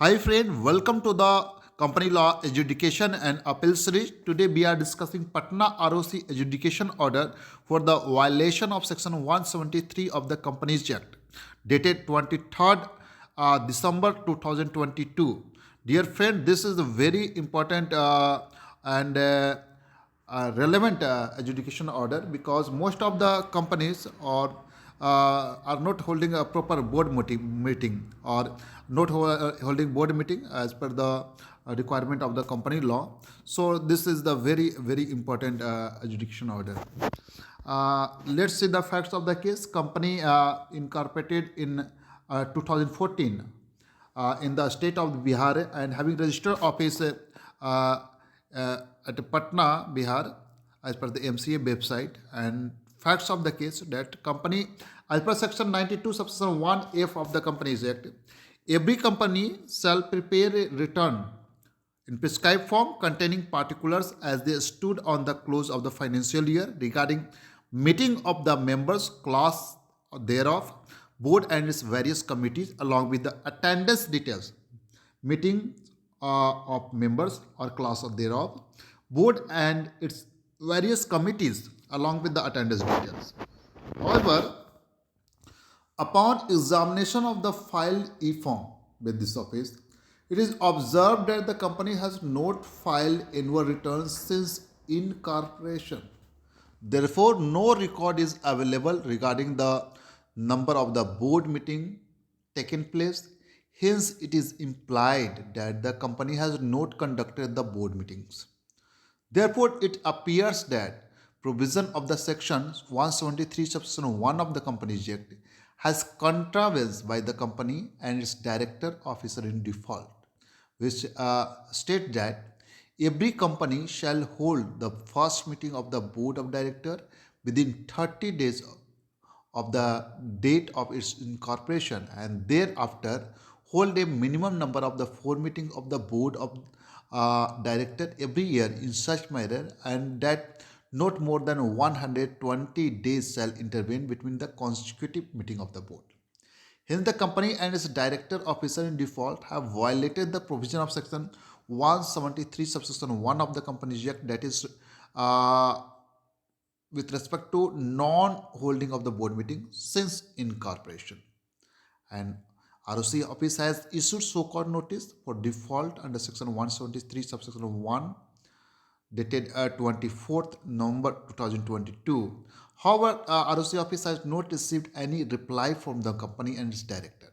Hi friend, welcome to the Company Law Adjudication and Appeal Series. Today we are discussing Patna ROC Adjudication Order for the violation of Section 173 of the Companies Act, dated 23rd December 2022. Dear friend, this is a very important and relevant adjudication order because most of the companies are not holding a proper meeting or not holding board meeting as per the requirement of the company law. So this is the very important adjudication order. Let's see the facts of the case. Company incorporated in 2014 in the state of Bihar and having registered office at Patna, Bihar, as per the MCA website. And facts of the case that company, as per section 92, subsection 1F of the Companies Act, every company shall prepare a return in prescribed form containing particulars as they stood on the close of the financial year regarding meeting of the members, class thereof, board and its various committees, along with the attendance details, meeting of members or class thereof, board and its various committees, along with the attendance details. However, upon examination of the file e-form with this office, it is observed that the company has not filed annual returns since incorporation. Therefore, no record is available regarding the number of the board meeting taken place. Hence, it is implied that the company has not conducted the board meetings. Therefore, it appears that provision of the section 173 subsection 1 of the Companies Act has contravened by the company and its director officer in default, which state that every company shall hold the first meeting of the board of director within 30 days of the date of its incorporation and thereafter hold a minimum number of the four meetings of the board of director every year in such manner and that not more than 120 days shall intervene between the consecutive meeting of the board. Hence, the company and its director officer in default have violated the provision of section 173 subsection 1 of the Companies Act, that is with respect to non-holding of the board meeting since incorporation. And ROC office has issued so-called notice for default under section 173 subsection 1 dated 24th November 2022. However, ROC office has not received any reply from the company and its director.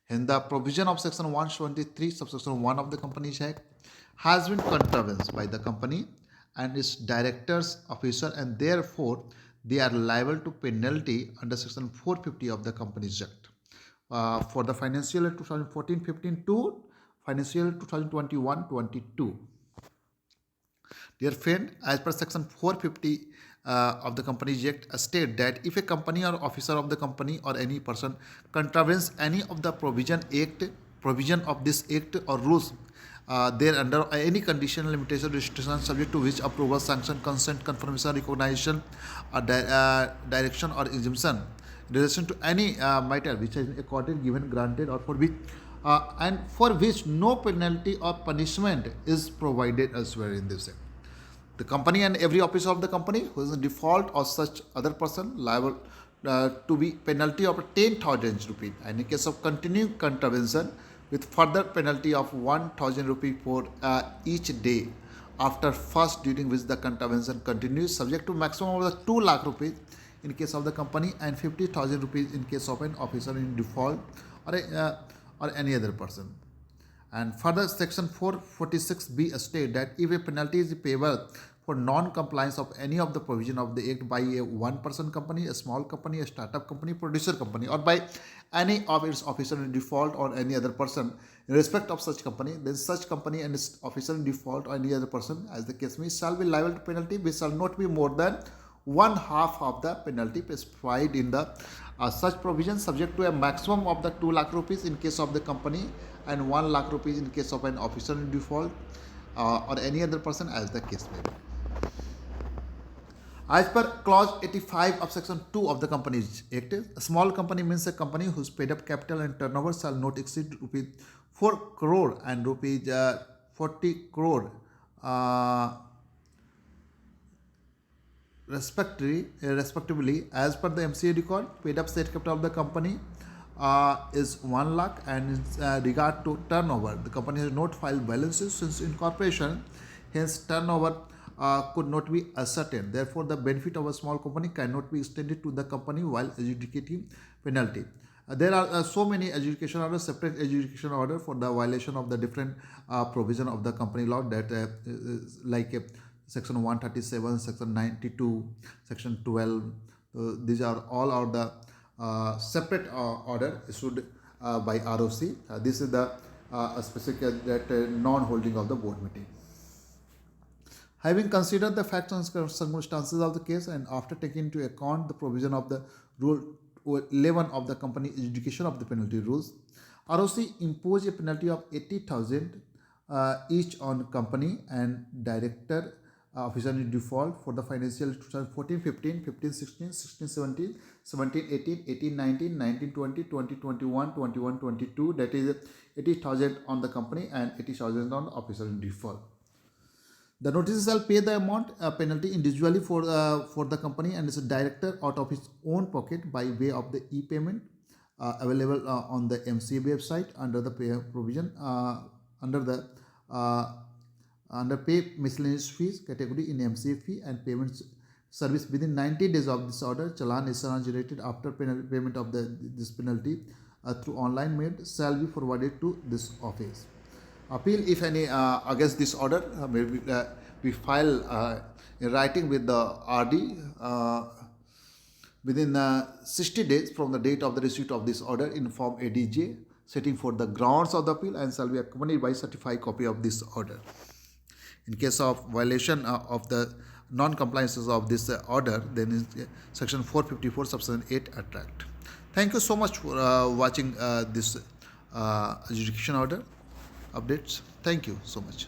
Hence, the provision of section 173 subsection 1 of the Companies Act has been contravened by the company and its directors officer, and therefore they are liable to penalty under section 450 of the Companies Act for the financial year 2014-15 to financial year 2021-22. Dear friend, as per section 450 of the Companies Act state that if a company or officer of the company or any person contravenes any of the provision of this act or rules there under any condition, limitation, restriction subject to which approval, sanction, consent, confirmation, recognition, direction or exemption in relation to any matter which is accorded, given, granted or for which and for which no penalty or punishment is provided elsewhere in this act. The company and every officer of the company who is in default or such other person liable to be penalty of 10,000 rupees, and in case of continuing contravention with further penalty of 1,000 rupees for each day after first, during which the contravention continues, subject to maximum of the 2 lakh rupees in case of the company and 50,000 rupees in case of an officer in default or any other person. And further, section 446B state that if a penalty is payable for non-compliance of any of the provision of the act by a one-person company, a small company, a startup company, producer company, or by any of its officer in default or any other person in respect of such company, then such company and its officer in default or any other person, as the case may, shall be liable to penalty which shall not be more than one half of the penalty specified in the such provision, subject to a maximum of the 2 lakh rupees in case of the company and 1 lakh rupees in case of an officer in default or any other person, as the case may be. As per clause 85 of section 2 of the Companies Act, a small company means a company whose paid up capital and turnover shall not exceed rupees 4 crore and rupees 40 crore uh, respectively. As per the MCA record, paid up share capital of the company is 1 lakh, and in regard to turnover, the company has not filed balances since incorporation, hence turnover could not be ascertained. Therefore, the benefit of a small company cannot be extended to the company while adjudicating penalty. There are so many adjudication orders, separate adjudication order for the violation of the different provision of the company law, that like section 137, section 92, section 12. These are all are the separate order issued by ROC. This is the specific that non-holding of the board meeting. Having considered the facts and circumstances of the case, and after taking into account the provision of the Rule 11 of the Company Adjudication of the Penalty Rules, ROC imposed a penalty of 80,000 each on company and director officer in default for the financial 2014-15, 15-16, 16-17, 17-18, 18-19, 19-20, 20-21, 21-22. That is 80,000 on the company and 80,000 on the officer in default. The notice shall pay the amount penalty individually for the company and its director out of his own pocket by way of the e-payment available on the MCA website under the pay provision under pay miscellaneous fees category in MCA fee and payments service within 90 days of this order. Challan is generated after payment of this penalty through online made shall be forwarded to this office. Appeal, if any, against this order, we file in writing with the RD within 60 days from the date of the receipt of this order in form ADJ, setting for the grounds of the appeal, and shall be accompanied by certified copy of this order. In case of violation of the non-compliances of this order, then is section 454 subsection 8 attract. Thank you so much for watching this adjudication order updates. Thank you so much.